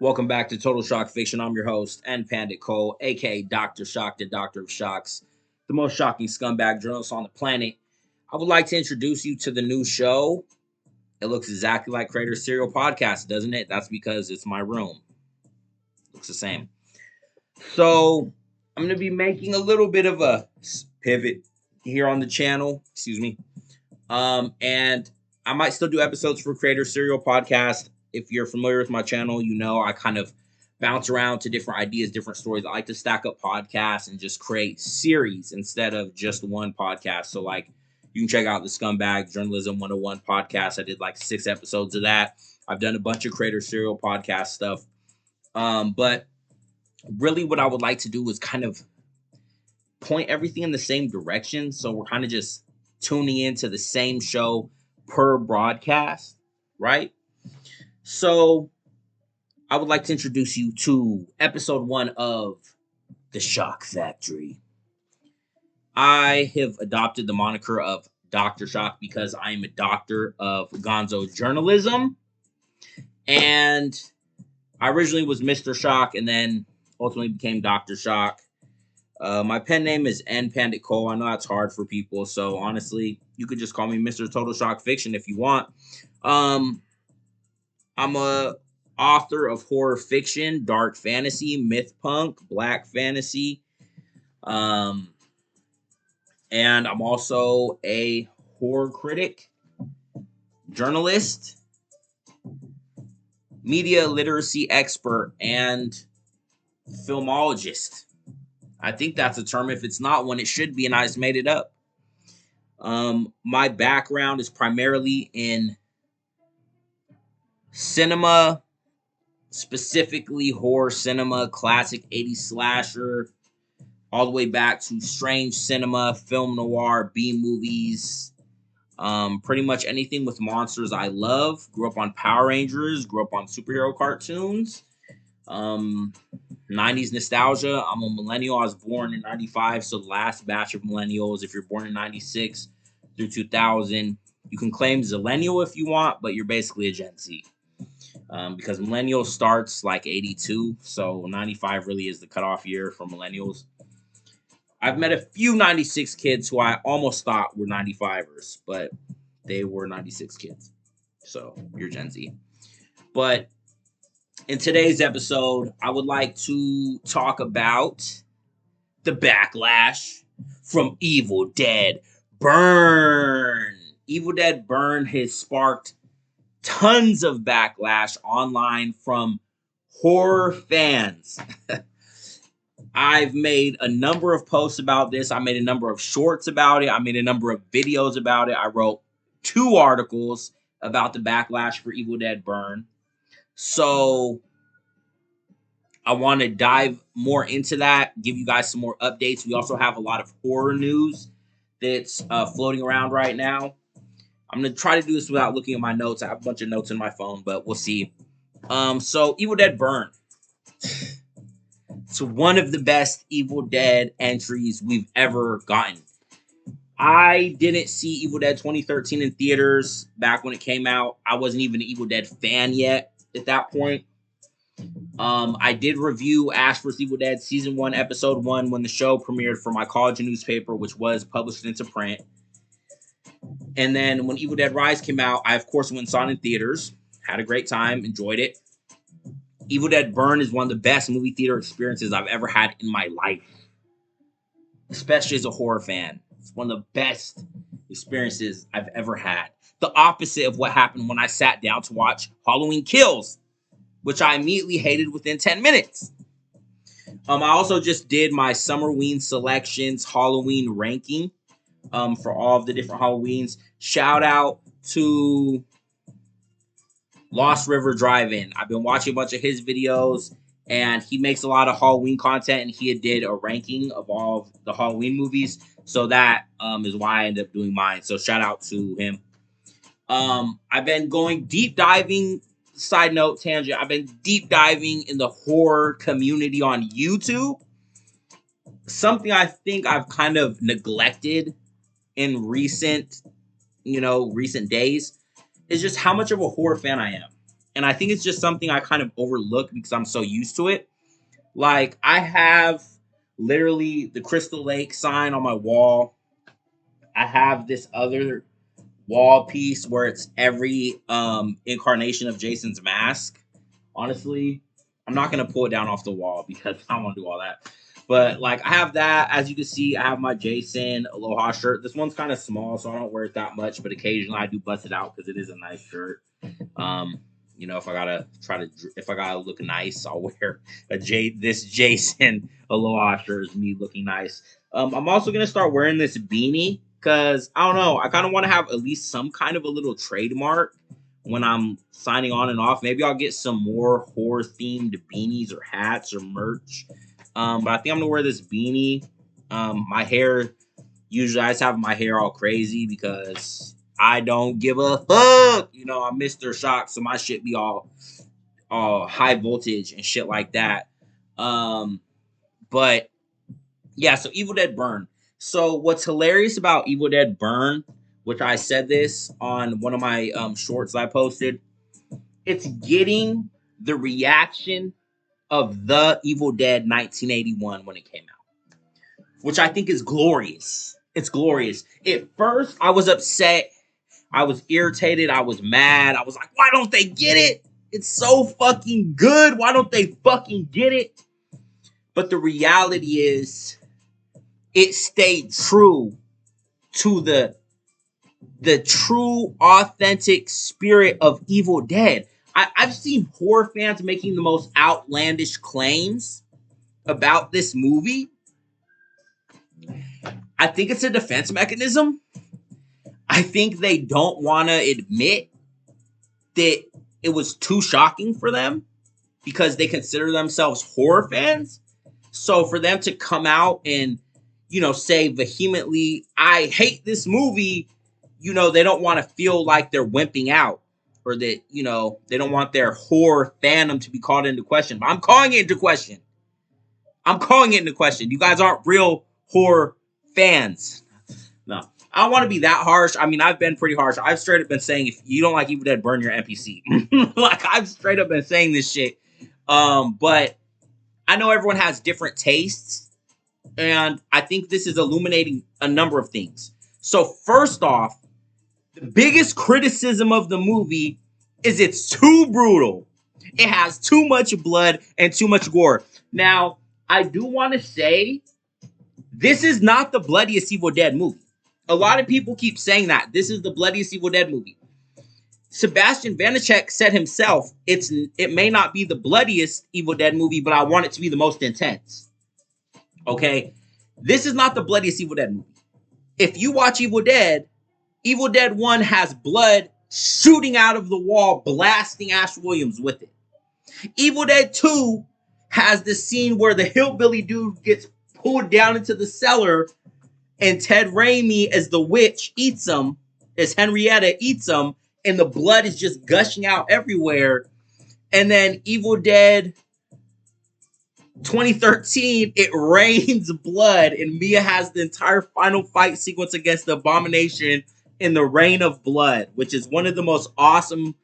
Welcome back to Total Shock Fiction. I'm your host, and Pandit Cole, aka Dr. Shock, the Doctor of Shocks, the most shocking scumbag journalist on the planet. I would like to introduce you to the new show. It looks exactly like Creator Serial Podcast, doesn't it? That's because it's my room. Looks the same. So, I'm going to be making a little bit of a pivot here on the channel. Excuse me. And I might still do episodes for Creator Serial Podcast. If you're familiar with my channel, you know I kind of bounce around to different ideas, different stories. I like to stack up podcasts and just create series instead of just one podcast. So, like, you can check out the Scumbag Journalism 101 podcast. I did like 6 episodes of that. I've done a bunch of Creator Serial podcast stuff. But really what I would like to do is kind of point everything in the same direction. So we're kind of just tuning into the same show per broadcast, right? So I would like to introduce you to episode 1 of The Shock Factory. I have adopted the moniker of Dr. Shock because I am a doctor of gonzo journalism. And I originally was Mr. Shock and then ultimately became Dr. Shock. My pen name is N Pandit Cole. I know that's hard for people. So honestly, you could just call me Mr. Total Shock Fiction if you want. I'm a author of horror fiction, dark fantasy, myth punk, black fantasy. And I'm also a horror critic, journalist, media literacy expert, and filmologist. I think that's a term. If it's not one, it should be, and I just made it up. My background is primarily in cinema, specifically horror cinema, classic 80s slasher, all the way back to strange cinema, film noir, B movies, pretty much anything with monsters I love. Grew up on Power Rangers, grew up on superhero cartoons. 90s nostalgia. I'm a millennial. I was born in 95, so the last batch of millennials. If you're born in 96 through 2000, you can claim zillennial if you want, but you're basically a Gen Z. Because millennial starts like 82, so 95 really is the cutoff year for millennials. I've met a few 96 kids who I almost thought were 95ers, but they were 96 kids. So you're Gen Z. But in today's episode, I would like to talk about the backlash from Evil Dead Burn. Evil Dead Burn has sparked tons of backlash online from horror fans. I've made a number of posts about this. I made a number of shorts about it. I made a number of videos about it. I wrote 2 articles about the backlash for Evil Dead Burn. So I want to dive more into that, give you guys some more updates. We also have a lot of horror news that's floating around right now. I'm going to try to do this without looking at my notes. I have a bunch of notes in my phone, but we'll see. So Evil Dead Burn. It's one of the best Evil Dead entries we've ever gotten. I didn't see Evil Dead 2013 in theaters back when it came out. I wasn't even an Evil Dead fan yet at that point. I did review Ash vs. Evil Dead Season 1, Episode 1 when the show premiered for my college newspaper, which was published into print. And then when Evil Dead Rise came out, I, of course, went and saw it in theaters. Had a great time. Enjoyed it. Evil Dead Burn is one of the best movie theater experiences I've ever had in my life. Especially as a horror fan. It's one of the best experiences I've ever had. The opposite of what happened when I sat down to watch Halloween Kills, which I immediately hated within 10 minutes. I also just did my Summerween Selections Halloween ranking for all of the different Halloweens. Shout out to Lost River Drive-In. I've been watching a bunch of his videos, and he makes a lot of Halloween content, and he did a ranking of all of the Halloween movies. So that is why I ended up doing mine. So shout out to him. I've been going deep diving. Side note, tangent. I've been deep diving in the horror community on YouTube. Something I think I've kind of neglected in recent days is just how much of a horror fan I am. And I think it's just something I kind of overlook because I'm so used to it. Like, I have literally the Crystal Lake sign on my wall. I have this other wall piece where it's every incarnation of Jason's mask. Honestly, I'm not gonna pull it down off the wall because I don't want to do all that. But like, I have that. As you can see, I have my Jason Aloha shirt. This one's kind of small, so I don't wear it that much. But occasionally, I do bust it out because it is a nice shirt. Um, if I gotta if I gotta look nice, I'll wear this Jason Aloha shirt is me looking nice. I'm also gonna start wearing this beanie because I don't know. I kind of want to have at least some kind of a little trademark when I'm signing on and off. Maybe I'll get some more horror themed beanies or hats or merch. But I think I'm gonna wear this beanie. My hair, usually I just have my hair all crazy because I don't give a fuck. I'm Mr. Shock, so my shit be all high voltage and shit like that. But yeah, so Evil Dead Burn. So what's hilarious about Evil Dead Burn, which I said this on one of my shorts I posted, it's getting the reaction of the Evil Dead 1981 when it came out, which I think is glorious. It's glorious. At first, I was upset. I was irritated. I was mad. I was like, why don't they get it? It's so fucking good. Why don't they fucking get it? But the reality is, it stayed true to the true, authentic spirit of Evil Dead. I've seen horror fans making the most outlandish claims about this movie. I think it's a defense mechanism. I think they don't want to admit that it was too shocking for them because they consider themselves horror fans. So for them to come out and, say vehemently, I hate this movie, they don't want to feel like they're wimping out or that, they don't want their horror fandom to be called into question. But I'm calling it into question. You guys aren't real horror fans. No. I don't want to be that harsh. I mean, I've been pretty harsh. I've straight up been saying, if you don't like Evil Dead, burn your NPC. Like, I've straight up been saying this shit. But I know everyone has different tastes. And I think this is illuminating a number of things. So first off, the biggest criticism of the movie is it's too brutal. It has too much blood and too much gore. Now, I do want to say, this is not the bloodiest Evil Dead movie. A lot of people keep saying that. This is the bloodiest Evil Dead movie. Sebastian Vanacek said himself, it may not be the bloodiest Evil Dead movie, but I want it to be the most intense. Okay? This is not the bloodiest Evil Dead movie. If you watch Evil Dead 1 has blood shooting out of the wall, blasting Ash Williams with it. Evil Dead 2 has the scene where the hillbilly dude gets pulled down into the cellar and Ted Raimi as the witch eats him, as Henrietta eats him, and the blood is just gushing out everywhere. And then Evil Dead 2013, it rains blood, and Mia has the entire final fight sequence against the Abomination in the rain of blood, which is one of the most awesome.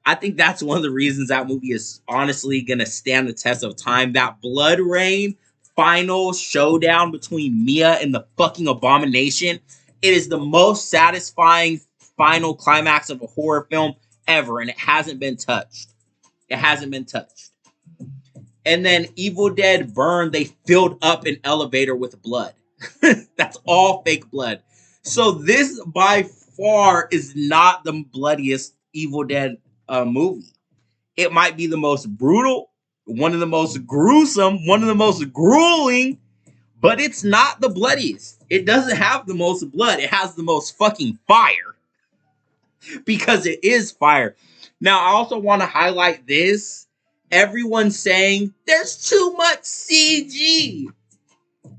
I think that's one of the reasons that movie is honestly going to stand the test of time. That blood rain final showdown between Mia and the fucking Abomination. It is the most satisfying final climax of a horror film ever, and it hasn't been touched. It hasn't been touched. And then Evil Dead Burn, they filled up an elevator with blood. That's all fake blood. So this by far is not the bloodiest Evil Dead movie. It might be the most brutal, one of the most gruesome, one of the most grueling, but it's not the bloodiest. It doesn't have the most blood. It has the most fucking fire. Because it is fire. Now, I also want to highlight this. Everyone's saying there's too much CG.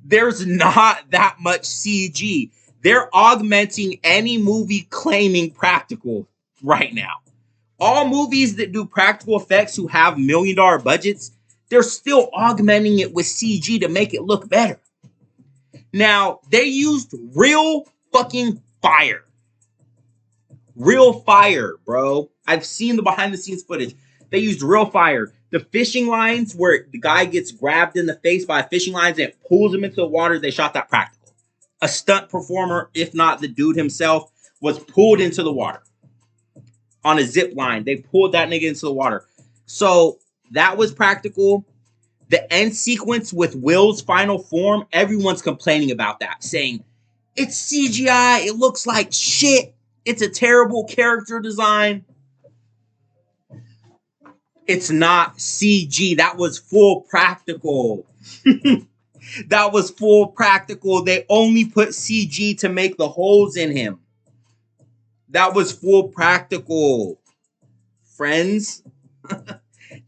There's not that much CG. They're augmenting any movie claiming practical right now. All movies that do practical effects who have $1 million budgets, they're still augmenting it with CG to make it look better. Now, they used real fucking fire. Real fire, bro. I've seen the behind the scenes footage. They used real fire. The fishing lines where the guy gets grabbed in the face by fishing lines and pulls him into the water, they shot that practical. A stunt performer, if not the dude himself, was pulled into the water on a zip line. They pulled that nigga into the water. So that was practical. The end sequence with Will's final form, everyone's complaining about that, saying it's CGI, it looks like shit, it's a terrible character design. It's not CG. That was full practical. That was full practical. They only put CG to make the holes in him. That was full practical. Friends.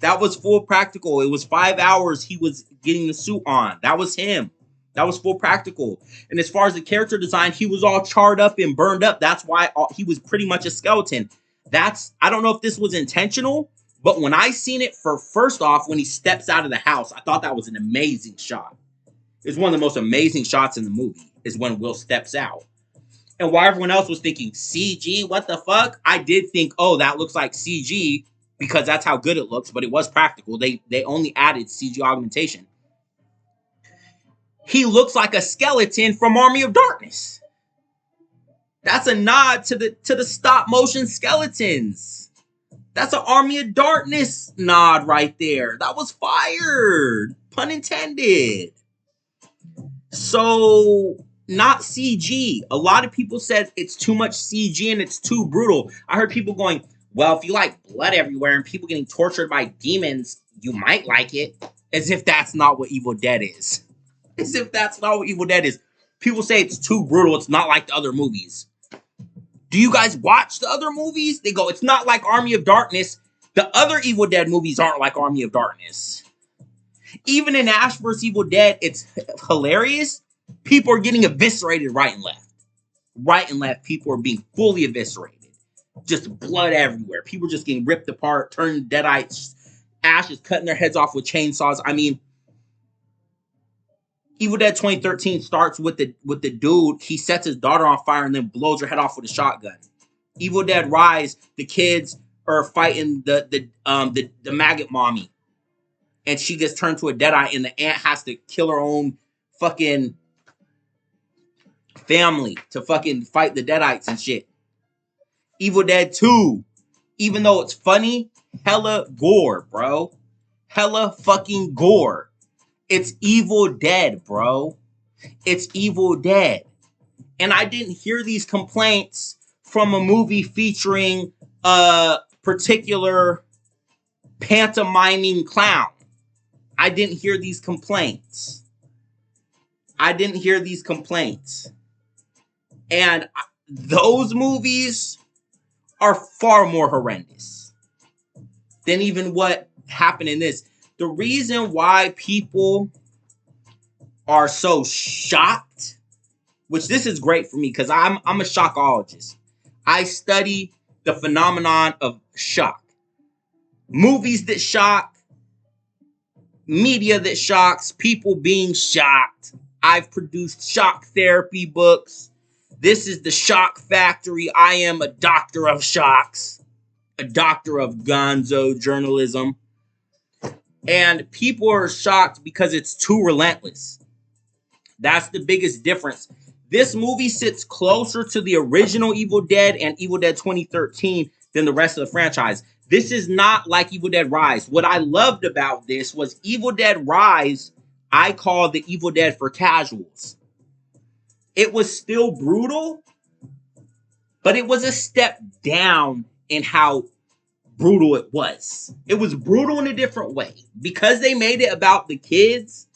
That was full practical. It was 5 hours he was getting the suit on. That was him. That was full practical. And as far as the character design, he was all charred up and burned up. That's why he was pretty much a skeleton. I don't know if this was intentional, but when I seen it first off, when he steps out of the house, I thought that was an amazing shot. It's one of the most amazing shots in the movie is when Will steps out. And while everyone else was thinking, CG, what the fuck? I did think, oh, that looks like CG because that's how good it looks, but it was practical. They only added CG augmentation. He looks like a skeleton from Army of Darkness. That's a nod to the stop motion skeletons. That's an Army of Darkness nod right there. That was fired. Pun intended. So, not CG. A lot of people said it's too much CG and it's too brutal. I heard people going, well, if you like blood everywhere and people getting tortured by demons, you might like it. As if that's not what Evil Dead is. As if that's not what Evil Dead is. People say it's too brutal. It's not like the other movies. Do you guys watch the other movies? They go, it's not like Army of Darkness. The other Evil Dead movies aren't like Army of Darkness. Even in Ash vs. Evil Dead, it's hilarious. People are getting eviscerated right and left. Right and left, people are being fully eviscerated. Just blood everywhere. People just getting ripped apart, turning deadites. Ash is cutting their heads off with chainsaws. I mean, Evil Dead 2013 starts with the dude. He sets his daughter on fire and then blows her head off with a shotgun. Evil Dead Rise, the kids are fighting the maggot mommy, and she gets turned to a deadite, and the aunt has to kill her own fucking family to fucking fight the deadites and shit. Evil Dead 2, even though it's funny, hella gore, bro. Hella fucking gore. It's Evil Dead, bro. It's Evil Dead. And I didn't hear these complaints from a movie featuring a particular pantomiming clown. I didn't hear these complaints. And those movies are far more horrendous than even what happened in this. The reason why people are so shocked, which this is great for me because I'm a shockologist. I study the phenomenon of shock. Movies that shock, media that shocks, people being shocked. I've produced shock therapy books. This is the Shock Factory. I am a doctor of shocks, a doctor of gonzo journalism. And people are shocked because it's too relentless. That's the biggest difference. This movie sits closer to the original Evil Dead and Evil Dead 2013 than the rest of the franchise. This is not like Evil Dead Rise. What I loved about this was Evil Dead Rise, I call the Evil Dead for casuals. It was still brutal, but it was a step down in how brutal it was. It was brutal in a different way. Because they made it about the kids,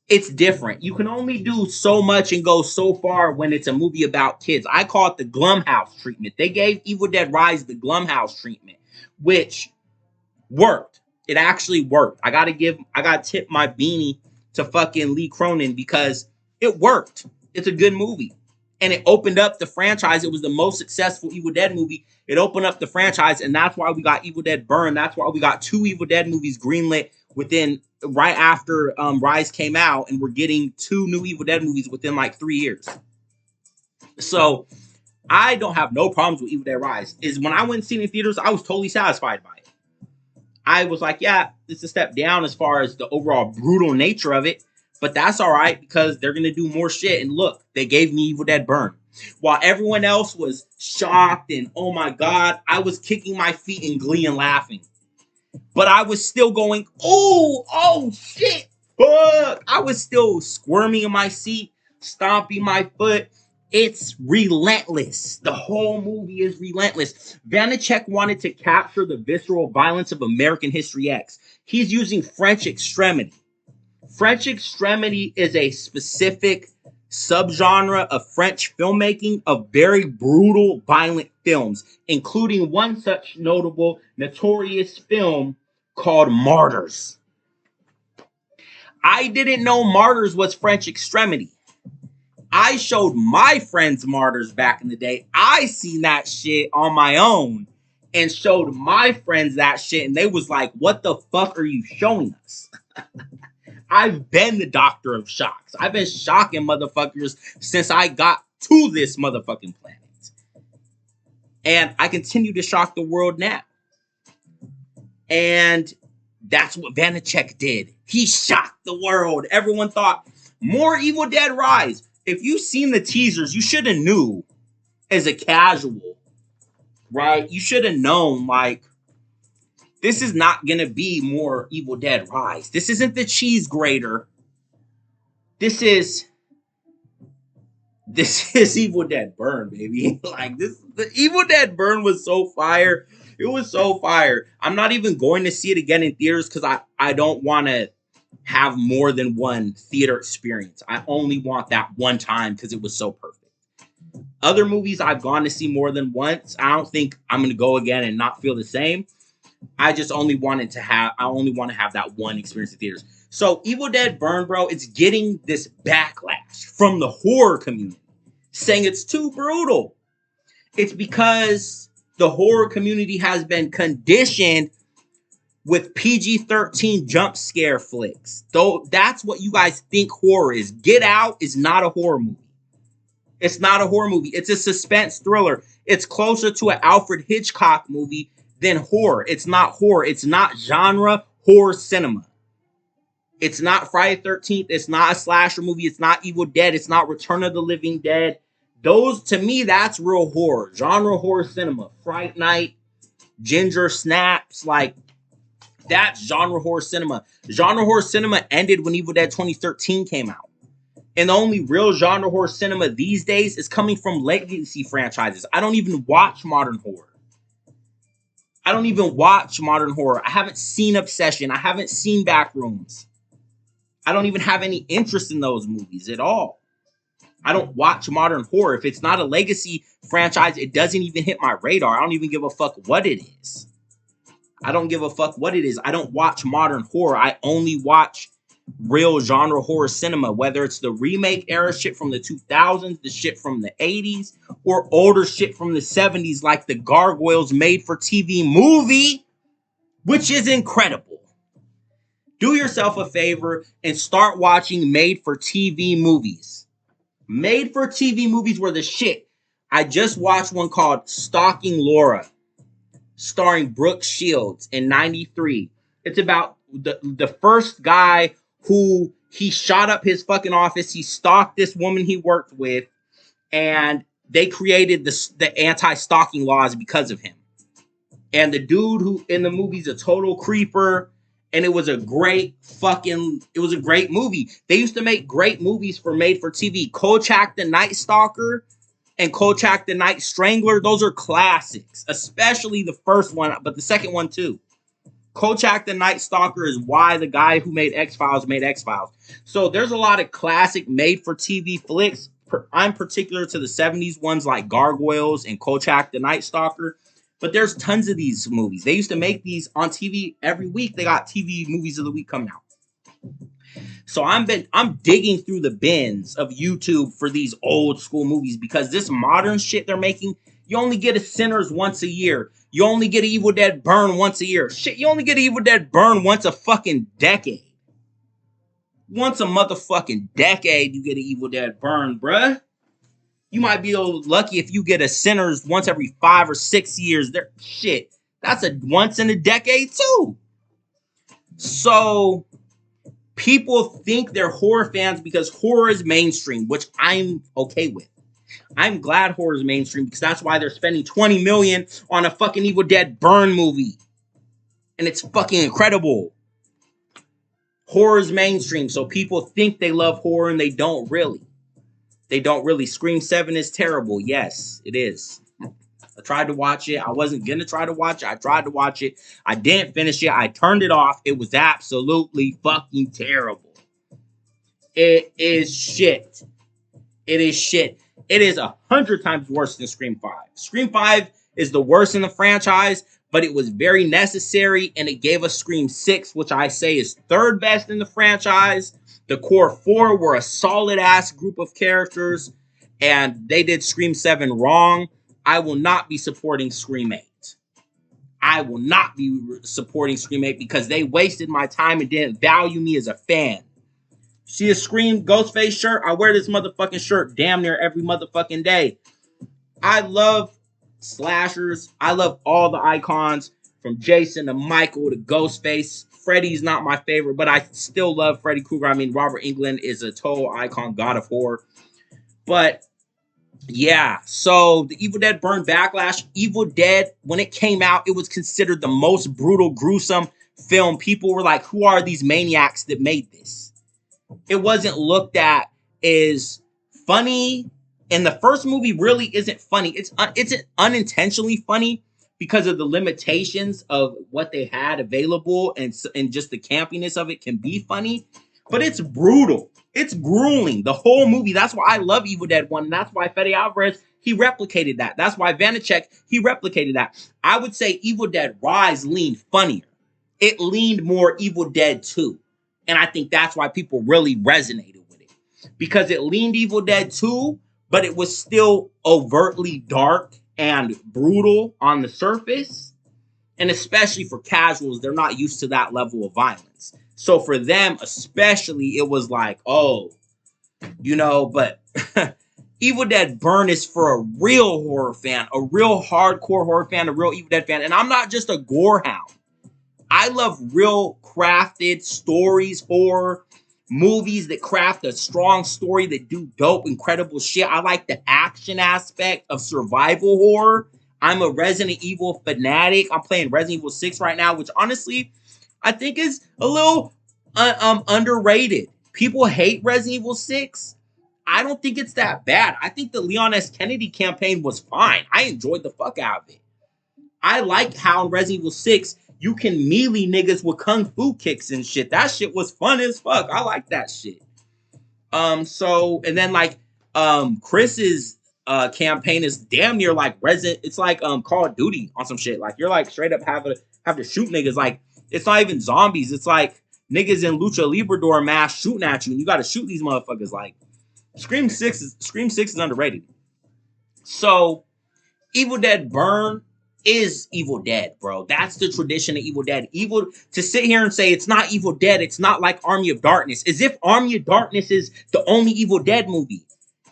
it's different. You can only do so much and go so far when it's a movie about kids. I call it the Glumhouse treatment. They gave Evil Dead Rise the Glumhouse treatment, which worked. It actually worked. I gotta tip my beanie to fucking Lee Cronin because it worked. It's a good movie. And it opened up the franchise. It was the most successful Evil Dead movie. It opened up the franchise, and that's why we got Evil Dead Burn. That's why we got 2 Evil Dead movies greenlit right after Rise came out, and we're getting 2 new Evil Dead movies within like 3 years. So I don't have no problems with Evil Dead Rise. When I went and seen it in theaters, I was totally satisfied by it. I was like, yeah, it's a step down as far as the overall brutal nature of it, but that's all right because they're gonna do more shit. And look, they gave me Evil Dead Burn. While everyone else was shocked and oh my god, I was kicking my feet in glee and laughing. But I was still going, oh shit, fuck. I was still squirming in my seat, stomping my foot. It's relentless. The whole movie is relentless. Vanacek wanted to capture the visceral violence of American History X. He's using French extremity. French extremity is a specific subgenre of French filmmaking of very brutal, violent films, including one such notable, notorious film called Martyrs. I didn't know Martyrs was French extremity. I showed my friends Martyrs back in the day. I seen that shit on my own and showed my friends that shit, and they was like, what the fuck are you showing us? I've been the doctor of shocks. I've been shocking motherfuckers since I got to this motherfucking planet. And I continue to shock the world now. And that's what Vanacek did. He shocked the world. Everyone thought, more Evil Dead Rise. If you've seen the teasers, you should have knew as a casual, right? You should have known, like, this is not going to be more Evil Dead Rise. This isn't the cheese grater. This is Evil Dead Burn, baby. Like, the Evil Dead Burn was so fire. It was so fire. I'm not even going to see it again in theaters because I don't want to have more than one theater experience. I only want that one time because it was so perfect. Other movies I've gone to see more than once. I don't think I'm going to go again and not feel the same. I only want to have that one experience in theaters. So Evil Dead Burn, bro, it's getting this backlash from the horror community saying it's too brutal. It's because the horror community has been conditioned with PG-13 jump scare flicks. Though that's what you guys think horror is. Get Out is not a horror movie. It's not a horror movie. It's a suspense thriller. It's closer to an Alfred Hitchcock movie than horror. It's not horror. It's not genre horror cinema. It's not Friday the 13th. It's not a slasher movie. It's not Evil Dead. It's not Return of the Living Dead. Those, to me, that's real horror. Genre horror cinema. Fright Night, Ginger Snaps, like, that's genre horror cinema. Genre horror cinema ended when Evil Dead 2013 came out. And the only real genre horror cinema these days is coming from legacy franchises. I don't even watch modern horror. I haven't seen Obsession. I haven't seen Backrooms. I don't even have any interest in those movies at all. I don't watch modern horror. If it's not a legacy franchise, it doesn't even hit my radar. I don't even give a fuck what it is. I don't watch modern horror. I only watch real genre horror cinema, whether it's the remake era shit from the 2000s, the shit from the 80s, or older shit from the 70s, like the Gargoyles made for TV movie, which is incredible. Do yourself a favor and start watching made for TV movies. Made for TV movies were the shit. I just watched one called Stalking Laura, starring Brooke Shields in 93. It's about the first guy who he shot up his fucking office. He stalked this woman he worked with, and they created the anti-stalking laws because of him. And the dude who in the movie's a total creeper, and it was a great movie. They used to make great movies for made for TV. Kolchak the Night Stalker and Kolchak the Night Strangler, those are classics, especially the first one, but the second one too. Kolchak the Night Stalker is why the guy who made X-Files made X-Files. So there's a lot of classic made-for-TV flicks. I'm particular to the 70s ones like Gargoyles and Kolchak the Night Stalker. But there's tons of these movies. They used to make these on TV every week. They got TV movies of the week coming out. So I'm digging through the bins of YouTube for these old school movies because this modern shit they're making, you only get a Sinners once a year. You only get Evil Dead Burn once a year. Shit, you only get Evil Dead Burn once a fucking decade. Once a motherfucking decade, you get an Evil Dead Burn, bruh. You might be lucky if you get a Sinners once every 5 or 6 years. Shit, that's a once in a decade too. So people think they're horror fans because horror is mainstream, which I'm okay with. I'm glad horror is mainstream because that's why they're spending 20 million on a fucking Evil Dead Burn movie. And it's fucking incredible. Horror is mainstream, so people think they love horror and they don't really. They don't really. Scream 7 is terrible. Yes, it is. I tried to watch it. I wasn't going to try to watch it. I tried to watch it. I didn't finish it. I turned it off. It was absolutely fucking terrible. It is shit. It is shit. It is 100 times worse than Scream 5. Scream 5 is the worst in the franchise, but it was very necessary, and it gave us Scream 6, which I say is third best in the franchise. The core 4 were a solid-ass group of characters, and they did Scream 7 wrong. I will not be supporting Scream 8. I will not be supporting Scream 8 because they wasted my time and didn't value me as a fan. See a Scream Ghostface shirt? I wear this motherfucking shirt damn near every motherfucking day. I love slashers. I love all the icons from Jason to Michael to Ghostface. Freddy's not my favorite, but I still love Freddy Krueger. I mean, Robert Englund is a total icon, god of horror. But yeah, so the Evil Dead Burn Backlash. Evil Dead, when it came out, it was considered the most brutal, gruesome film. People were like, who are these maniacs that made this? It wasn't looked at as funny. And the first movie really isn't funny. It's unintentionally funny because of the limitations of what they had available, and just the campiness of it can be funny. But it's brutal. It's grueling. The whole movie. That's why I love Evil Dead 1. And that's why Fede Alvarez, he replicated that. That's why Vanacek, he replicated that. I would say Evil Dead Rise leaned funnier. It leaned more Evil Dead 2. And I think that's why people really resonated with it. Because it leaned Evil Dead 2, but it was still overtly dark and brutal on the surface. And especially for casuals, they're not used to that level of violence. So for them, especially, it was like, oh, but Evil Dead Burn is for a real horror fan, a real hardcore horror fan, a real Evil Dead fan. And I'm not just a gore hound. I love real crafted stories, horror movies that craft a strong story, that do dope, incredible shit. I like the action aspect of survival horror. I'm a Resident Evil fanatic. I'm playing Resident Evil 6 right now, which honestly, I think is a little underrated. People hate Resident Evil 6. I don't think it's that bad. I think the Leon S. Kennedy campaign was fine. I enjoyed the fuck out of it. I like how in Resident Evil 6, you can melee niggas with kung fu kicks and shit. That shit was fun as fuck. I like that shit. And then Chris's campaign is damn near like Resident. It's like Call of Duty on some shit. Like you're like straight up have to shoot niggas. Like it's not even zombies. It's like niggas in Lucha Librador mask shooting at you, and you got to shoot these motherfuckers. Like Scream 6 is underrated. So Evil Dead Burn is Evil Dead, bro. That's the tradition of Evil Dead. To sit here and say it's not Evil Dead, it's not like Army of Darkness, as if Army of Darkness is the only Evil Dead movie.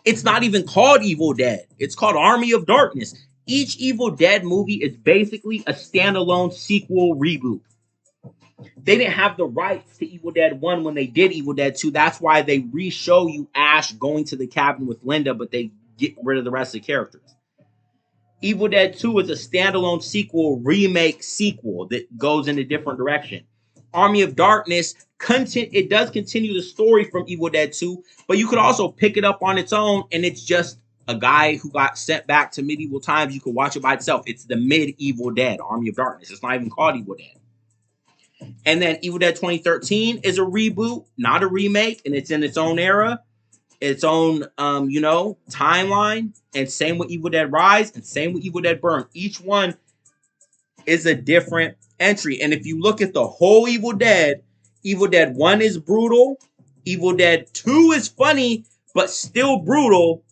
It's not even called Evil Dead. It's called Army of Darkness. Each Evil Dead movie is basically a standalone sequel reboot. They didn't have the rights to Evil Dead 1 when they did Evil Dead 2. That's why they re-show you Ash going to the cabin with Linda, but they get rid of the rest of the characters. Evil Dead 2 is a standalone remake sequel that goes in a different direction. Army of Darkness, it does continue the story from Evil Dead 2, but you could also pick it up on its own, and it's just a guy who got sent back to medieval times. You could watch it by itself. It's the Medieval Dead, Army of Darkness. It's not even called Evil Dead. And then Evil Dead 2013 is a reboot, not a remake, and it's in its own era, its own, timeline. And same with Evil Dead Rise, and same with Evil Dead Burn. Each one is a different entry. And if you look at the whole Evil Dead 1 is brutal. Evil Dead 2 is funny, but still brutal.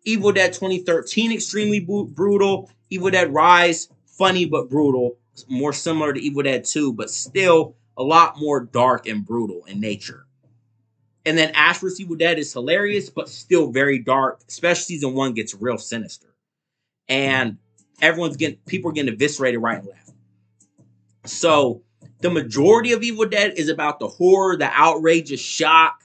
Evil Dead 2013, extremely brutal. Evil Dead Rise, funny but brutal. More similar to Evil Dead 2, but still a lot more dark and brutal in nature. And then Ash vs. Evil Dead is hilarious, but still very dark. Especially season 1 gets real sinister. And people are getting eviscerated right and left. So The majority of Evil Dead is about the horror, the outrageous shock,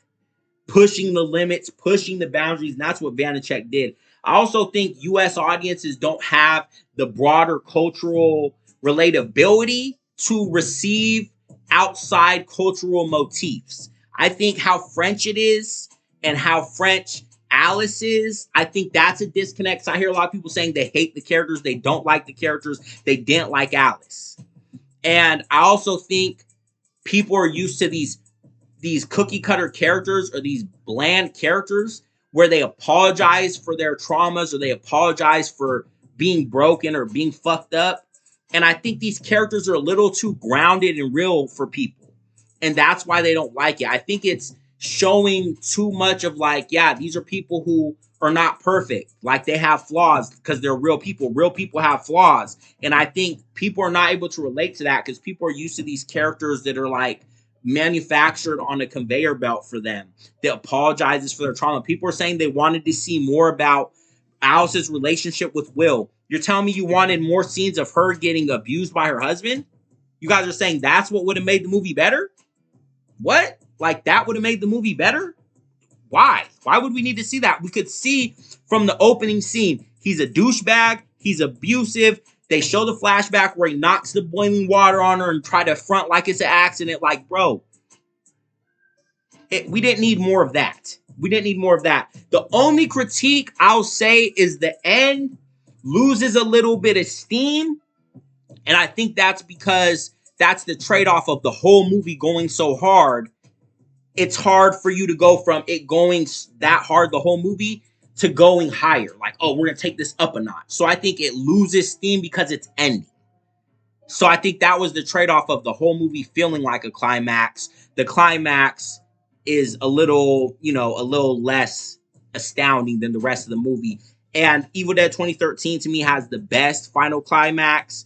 pushing the limits, pushing the boundaries. And that's what Vanacek did. I also think US audiences don't have the broader cultural relatability to receive outside cultural motifs. I think how French it is and how French Alice is, I think that's a disconnect. So I hear a lot of people saying they hate the characters, they don't like the characters, they didn't like Alice. And I also think people are used to these cookie cutter characters or these bland characters where they apologize for their traumas or they apologize for being broken or being fucked up. And I think these characters are a little too grounded and real for people. And that's why they don't like it. I think it's showing too much of like, yeah, these are people who are not perfect. Like they have flaws because they're real people. Real people have flaws. And I think people are not able to relate to that because people are used to these characters that are like manufactured on a conveyor belt for them that apologizes for their trauma. People are saying they wanted to see more about Alice's relationship with Will. You're telling me you wanted more scenes of her getting abused by her husband? You guys are saying that's what would have made the movie better? What? Like that would have made the movie better? Why? Why would we need to see that? We could see from the opening scene, he's a douchebag, he's abusive. They show the flashback where he knocks the boiling water on her and try to front like it's an accident. Like, bro, we didn't need more of that. We didn't need more of that. The only critique I'll say is the end loses a little bit of steam. And I think that's because that's the trade-off of the whole movie going so hard. It's hard for you to go from it going that hard the whole movie to going higher. Like, oh, we're going to take this up a notch. So I think it loses steam because it's ending. So I think that was the trade-off of the whole movie feeling like a climax. The climax is a little less astounding than the rest of the movie. And Evil Dead 2013 to me has the best final climax.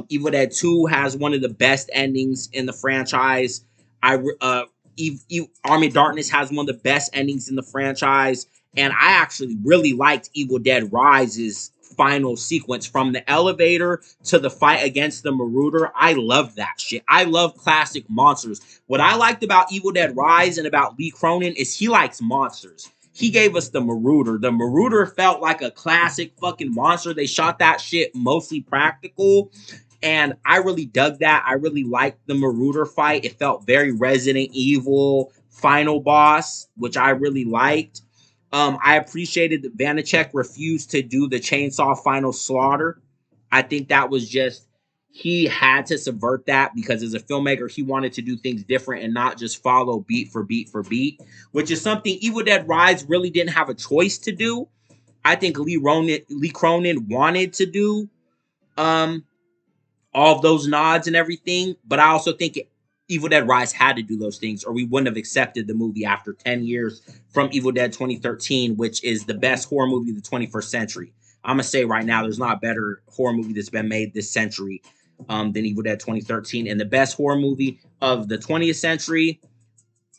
Evil Dead 2 has one of the best endings in the franchise. Army of Darkness has one of the best endings in the franchise. And I actually really liked Evil Dead Rise's final sequence from the elevator to the fight against the Marauder. I love that shit. I love classic monsters. What I liked about Evil Dead Rise and about Lee Cronin is he likes monsters. He gave us the Marauder. The Marauder felt like a classic fucking monster. They shot that shit mostly practical. And I really dug that. I really liked the Marauder fight. It felt very Resident Evil final boss, which I really liked. I appreciated that Vanacek refused to do the chainsaw final slaughter. I think that was just, he had to subvert that because as a filmmaker, he wanted to do things different and not just follow beat for beat for beat, which is something Evil Dead Rise really didn't have a choice to do. I think Lee Cronin wanted to do all of those nods and everything, but I also think Evil Dead Rise had to do those things or we wouldn't have accepted the movie after 10 years from Evil Dead 2013, which is the best horror movie of the 21st century. I'm going to say right now, there's not a better horror movie that's been made this century than Evil Dead 2013. And the best horror movie of the 20th century,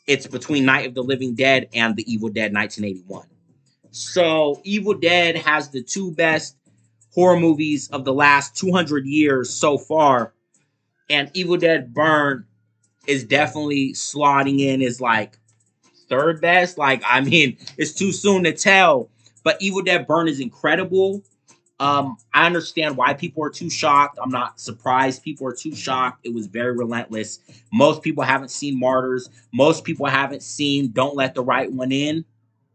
it's between Night of the Living Dead and The Evil Dead 1981. So Evil Dead has the two best horror movies of the last 200 years so far. And Evil Dead Burn is definitely slotting in as like third best. Like, I mean, it's too soon to tell. But Evil Dead Burn is incredible. I understand why people are too shocked. I'm not surprised people are too shocked. It was very relentless. Most people haven't seen Martyrs. Most people haven't seen Don't Let the Right One In,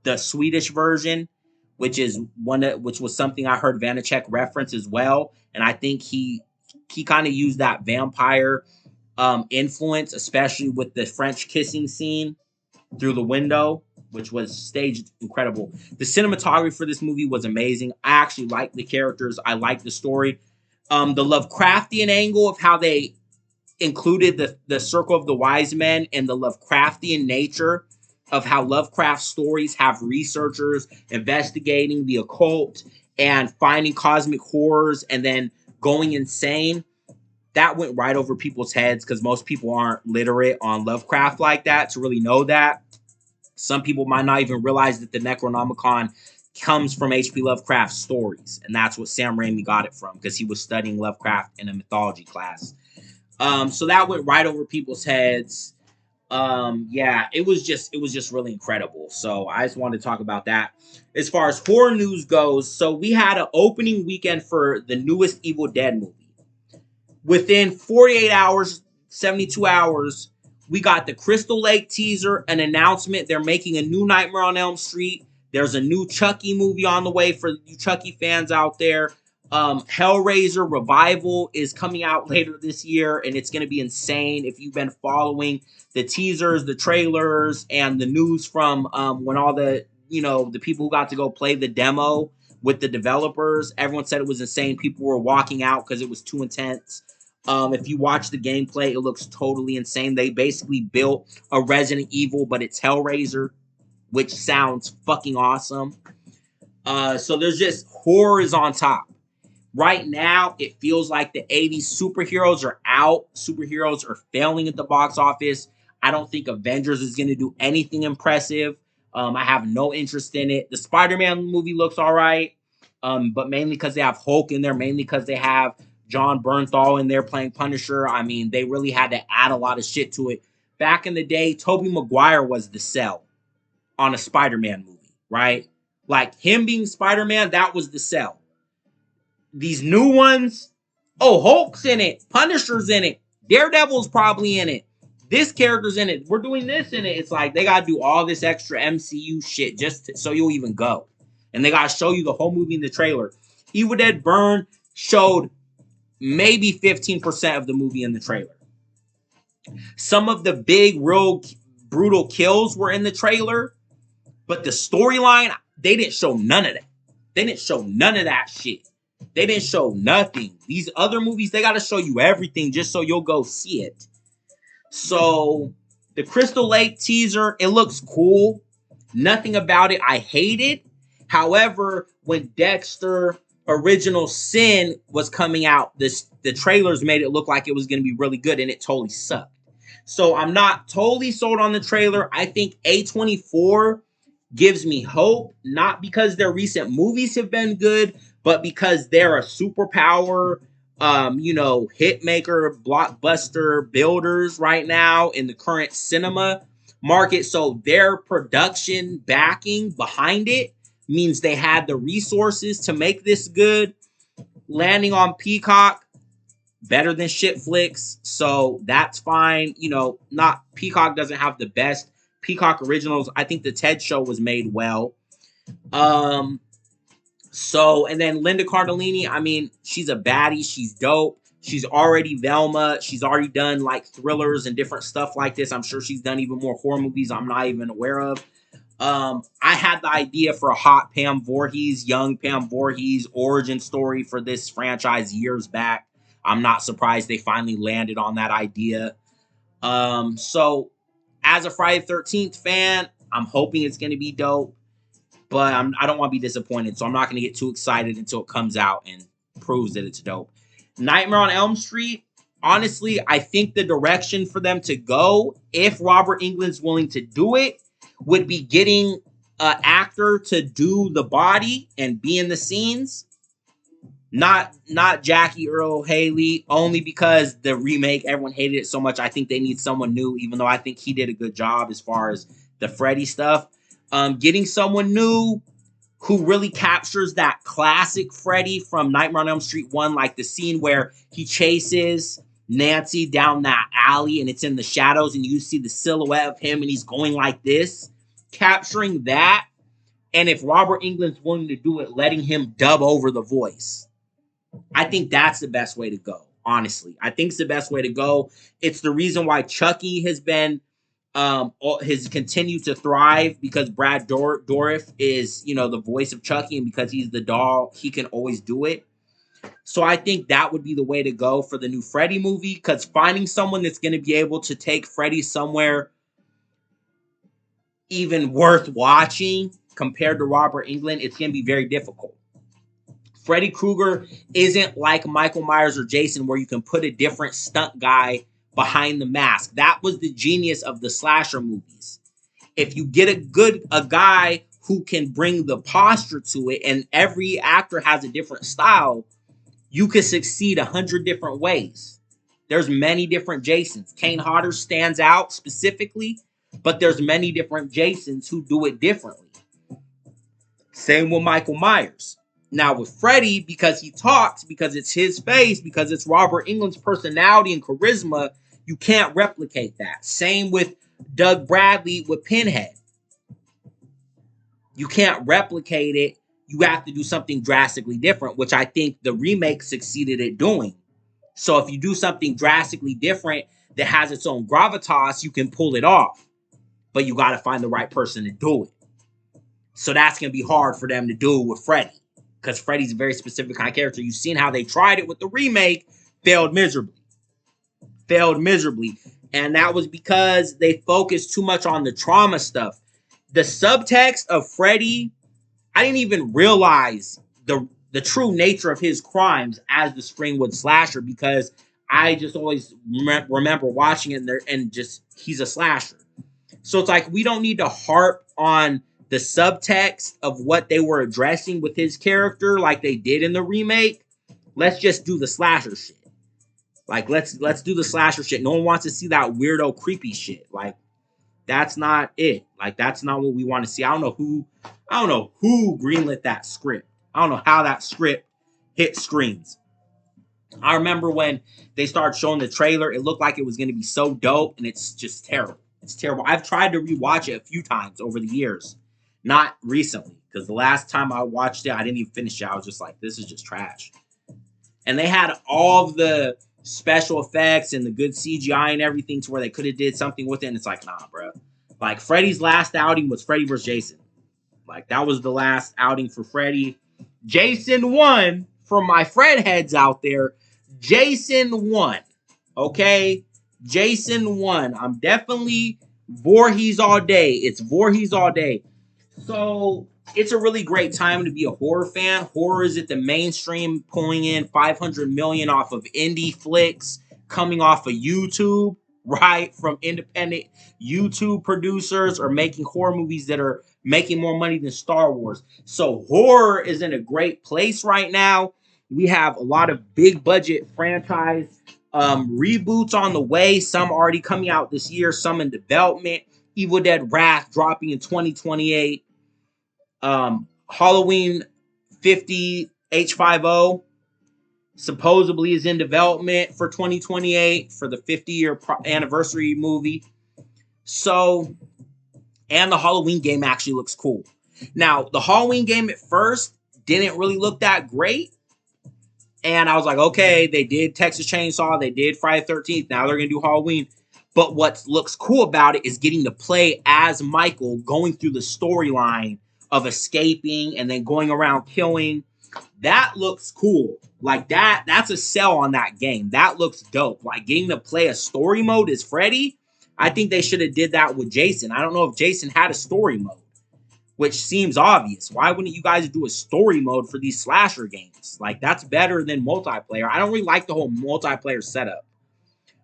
the Swedish version, which was something I heard Vanacek reference as well. And I think he kind of used that vampire influence, especially with the French kissing scene through the window, which was staged incredible. The cinematography for this movie was amazing. I actually liked the characters. I liked the story. The Lovecraftian angle of how they included the Circle of the Wise Men and the Lovecraftian nature of how Lovecraft stories have researchers investigating the occult and finding cosmic horrors and then going insane. That went right over people's heads because most people aren't literate on Lovecraft like that to really know that. Some people might not even realize that the Necronomicon comes from H.P. Lovecraft's stories. And that's what Sam Raimi got it from because he was studying Lovecraft in a mythology class. So that went right over people's heads. Yeah, it was just really incredible. So I just wanted to talk about that. As far as horror news goes, so we had an opening weekend for the newest Evil Dead movie. Within 48 hours, 72 hours, we got the Crystal Lake teaser, an announcement they're making a new Nightmare on Elm Street. There's a new Chucky movie on the way for you Chucky fans out there. Hellraiser Revival is coming out later this year, and it's going to be insane. If you've been following the teasers, the trailers, and the news from when all the people who got to go play the demo with the developers, everyone said it was insane. People were walking out because it was too intense. If you watch the gameplay, it looks totally insane. They basically built a Resident Evil, but it's Hellraiser, which sounds fucking awesome. So there's just horror is on top. Right now, it feels like the 80s superheroes are out. Superheroes are failing at the box office. I don't think Avengers is going to do anything impressive. I have no interest in it. The Spider-Man movie looks all right, but mainly because they have Hulk in there, mainly because they have John Bernthal in there playing Punisher. I mean, they really had to add a lot of shit to it. Back in the day, Tobey Maguire was the sell on a Spider-Man movie, right? Like him being Spider-Man, that was the sell. These new ones, oh, Hulk's in it, Punisher's in it, Daredevil's probably in it, this character's in it, we're doing this in it. It's like they gotta do all this extra MCU shit so you'll even go. And they gotta show you the whole movie in the trailer. Evil Dead Burn showed maybe 15% of the movie in the trailer. Some of the big, real brutal kills were in the trailer, but the storyline, they didn't show none of that. They didn't show none of that shit. They didn't show nothing. These other movies, they got to show you everything just so you'll go see it. So the Crystal Lake teaser, it looks cool. Nothing about it I hated. However, when Dexter Original Sin was coming out, the trailers made it look like it was going to be really good, and it totally sucked. So I'm not totally sold on the trailer. I think A24 gives me hope, not because their recent movies have been good, but because they're a superpower, hit maker, blockbuster builders right now in the current cinema market. So their production backing behind it means they had the resources to make this good. Landing on Peacock, better than shit flicks, so that's fine. Not Peacock doesn't have the best Peacock originals. I think the Ted Show was made well. And then Linda Cardellini, I mean, she's a baddie. She's dope. She's already Velma. She's already done like thrillers and different stuff like this. I'm sure she's done even more horror movies I'm not even aware of. I had the idea for a hot Pam Voorhees, young Pam Voorhees origin story for this franchise years back. I'm not surprised they finally landed on that idea. So as a Friday the 13th fan, I'm hoping it's going to be dope, but I don't want to be disappointed. So I'm not going to get too excited until it comes out and proves that it's dope. Nightmare on Elm Street, honestly, I think the direction for them to go, if Robert Englund's willing to do it, would be getting an actor to do the body and be in the scenes. Not Jackie Earle Haley, only because the remake, everyone hated it so much. I think they need someone new, even though I think he did a good job as far as the Freddy stuff. Getting someone new who really captures that classic Freddy from Nightmare on Elm Street 1, like the scene where he chases Nancy down that alley and it's in the shadows and you see the silhouette of him and he's going like this. Capturing that, and if Robert Englund's willing to do it, letting him dub over the voice. I think that's the best way to go, honestly. I think it's the best way to go. It's the reason why Chucky has continued to thrive, because Brad Dourif is, the voice of Chucky, and because he's the doll, he can always do it. So I think that would be the way to go for the new Freddy movie, because finding someone that's going to be able to take Freddy somewhere even worth watching compared to Robert Englund, it's going to be very difficult. Freddy Krueger isn't like Michael Myers or Jason, where you can put a different stunt guy behind the mask. That was the genius of the slasher movies. If you get a guy who can bring the posture to it, and every actor has a different style, you can succeed 100 different ways. There's many different Jasons. Kane Hodder stands out specifically, but there's many different Jasons who do it differently. Same with Michael Myers. Now with Freddy, because he talks, because it's his face, because it's Robert Englund's personality and charisma, you can't replicate that. Same with Doug Bradley with Pinhead. You can't replicate it. You have to do something drastically different, which I think the remake succeeded at doing. So if you do something drastically different that has its own gravitas, you can pull it off. But you got to find the right person to do it. So that's going to be hard for them to do with Freddy. Because Freddy's a very specific kind of character. You've seen how they tried it with the remake. Failed miserably. Failed miserably. And that was because they focused too much on the trauma stuff. The subtext of Freddy, I didn't even realize the true nature of his crimes as the Springwood slasher, because I just always remember watching it and just, he's a slasher. So it's like, we don't need to harp on the subtext of what they were addressing with his character like they did in the remake. Let's just do the slasher shit. Like, let's do the slasher shit. No one wants to see that weirdo, creepy shit. Like, that's not it. Like, that's not what we want to see. I don't know who greenlit that script. I don't know how that script hit screens. I remember when they started showing the trailer, it looked like it was going to be so dope, and it's just terrible. It's terrible. I've tried to rewatch it a few times over the years. Not recently, because the last time I watched it, I didn't even finish it. I was just like, this is just trash. And they had all of the special effects and the good CGI and everything to where they could have did something with it, and it's like, nah, bro. Like, Freddy's last outing was Freddy vs. Jason. Like, that was the last outing for Freddy. Jason won. For my Fred heads out there, Jason won. Okay? Jason won. I'm definitely Voorhees all day. It's Voorhees all day. So it's a really great time to be a horror fan. Horror is at the mainstream, pulling in $500 million off of indie flicks, coming off of YouTube, right? From independent YouTube producers, or making horror movies that are making more money than Star Wars. So horror is in a great place right now. We have a lot of big budget franchise reboots on the way. Some already coming out this year, some in development. Evil Dead Wrath dropping in 2028. Halloween 50 H50 supposedly is in development for 2028 for the 50-year anniversary movie. So, and the Halloween game actually looks cool. Now, the Halloween game at first didn't really look that great. And I was like, okay, they did Texas Chainsaw, they did Friday the 13th, now they're going to do Halloween. But what looks cool about it is getting to play as Michael, going through the storyline of escaping and then going around killing. That looks cool. Like, that's a sell on that game. That looks dope. Like, getting to play a story mode as Freddy, I think they should have did that with Jason. I don't know if Jason had a story mode, which seems obvious. Why wouldn't you guys do a story mode for these slasher games? Like, that's better than multiplayer. I don't really like the whole multiplayer setup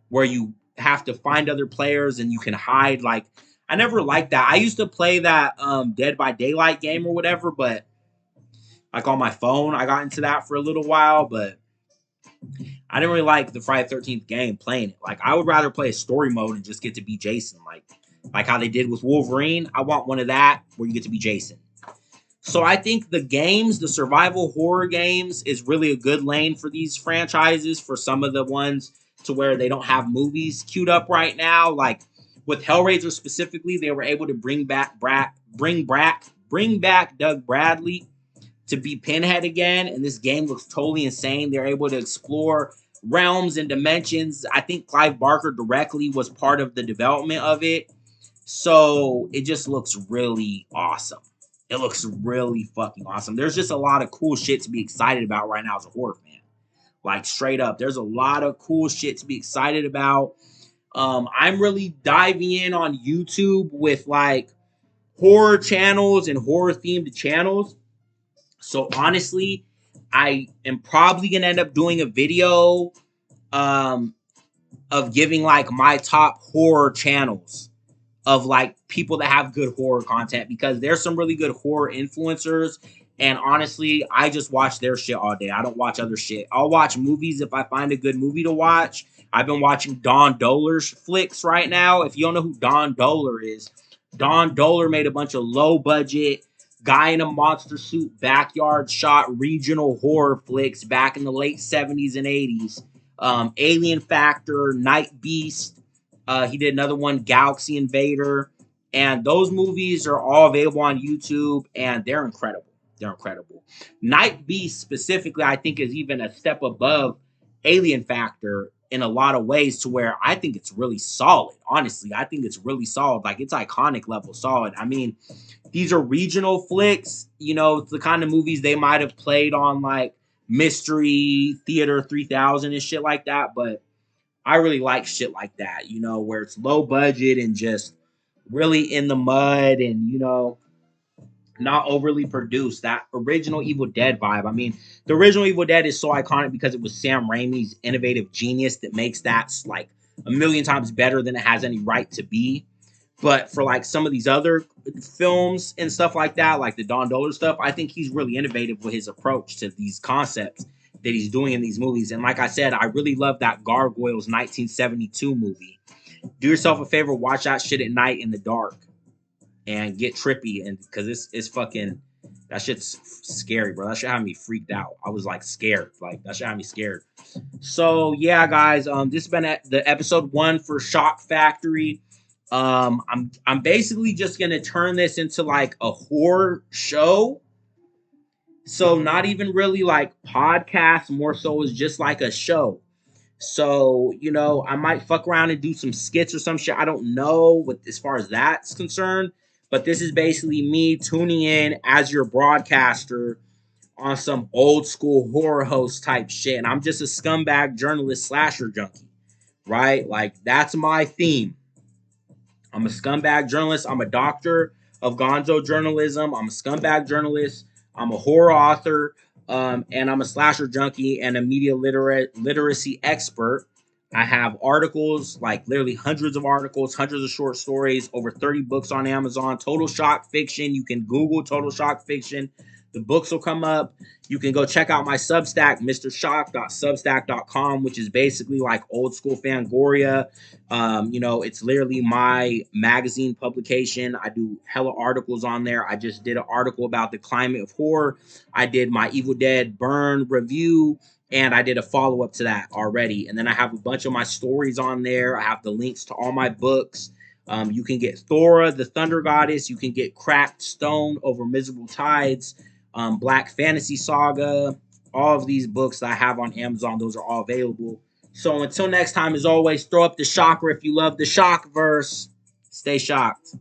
where you have to find other players and you can hide. Like, I never liked that. I used to play that Dead by Daylight game or whatever, but like on my phone, I got into that for a little while, but I didn't really like the Friday the 13th game playing it. Like, I would rather play a story mode and just get to be Jason. Like how they did with Wolverine. I want one of that where you get to be Jason. So I think the games, the survival horror games, is really a good lane for these franchises, for some of the ones to where they don't have movies queued up right now. Like with Hellraiser specifically, they were able to bring back Doug Bradley to be Pinhead again, and this game looks totally insane. They're able to explore realms and dimensions. I think Clive Barker directly was part of the development of it. So it just looks really awesome. It looks really fucking awesome. There's just a lot of cool shit to be excited about right now as a horror fan. Like, straight up, there's a lot of cool shit to be excited about. I'm really diving in on YouTube with like horror channels and horror themed channels. So honestly, I am probably gonna end up doing a video of giving like my top horror channels of like people that have good horror content, because there's some really good horror influencers, and honestly, I just watch their shit all day. I don't watch other shit. I'll watch movies if I find a good movie to watch. I've been watching Don Dohler's flicks right now. If you don't know who Don Dohler is, Don Dohler made a bunch of low budget, guy in a monster suit, backyard shot regional horror flicks back in the late 70s and 80s. Alien Factor, Night Beast. He did another one, Galaxy Invader. And those movies are all available on YouTube, and they're incredible. They're incredible. Night Beast specifically, I think, is even a step above Alien Factor in a lot of ways, to where I think it's really solid. Honestly, I think it's really solid. Like, it's iconic level solid. I mean, these are regional flicks. You know, it's the kind of movies they might have played on like Mystery Theater 3000 and shit like that. But I really like shit like that, you know, where it's low budget and just really in the mud and, you know, not overly produced. That original Evil Dead vibe. I mean, the original Evil Dead is so iconic because it was Sam Raimi's innovative genius that makes that like a million times better than it has any right to be. But for like some of these other films and stuff like that, like the Don Dohler stuff, I think he's really innovative with his approach to these concepts that he's doing in these movies. And like I said, I really love that Gargoyles 1972 movie. Do yourself a favor, watch that shit at night in the dark and get trippy, and because it's fucking, that shit's scary, bro. That shit had me freaked out. I was like scared. Like, that shit had me scared. So yeah, guys, this has been the episode 1 for Shock Factory. I'm basically just gonna turn this into like a horror show. So not even really like podcast, more so is just like a show. So, you know, I might fuck around and do some skits or some shit. I don't know what as far as that's concerned. But this is basically me tuning in as your broadcaster on some old school horror host type shit. And I'm just a scumbag journalist slasher junkie, right? Like, that's my theme. I'm a scumbag journalist. I'm a doctor of gonzo journalism. I'm a scumbag journalist. I'm a horror author. And I'm a slasher junkie and a media literacy expert. I have articles, like literally hundreds of articles, hundreds of short stories, over 30 books on Amazon. Total Shock Fiction. You can Google Total Shock Fiction. The books will come up. You can go check out my Substack, mrshock.substack.com, which is basically like old school Fangoria. You know, it's literally my magazine publication. I do hella articles on there. I just did an article about the climate of horror. I did my Evil Dead Burn review, and I did a follow-up to that already. And then I have a bunch of my stories on there. I have the links to all my books. You can get Thora, the Thunder Goddess. You can get Cracked Stone Over Miserable Tides. Black Fantasy Saga, all of these books that I have on Amazon, those are all available. So until next time, as always, throw up the shocker if you love the Shockverse. Stay shocked.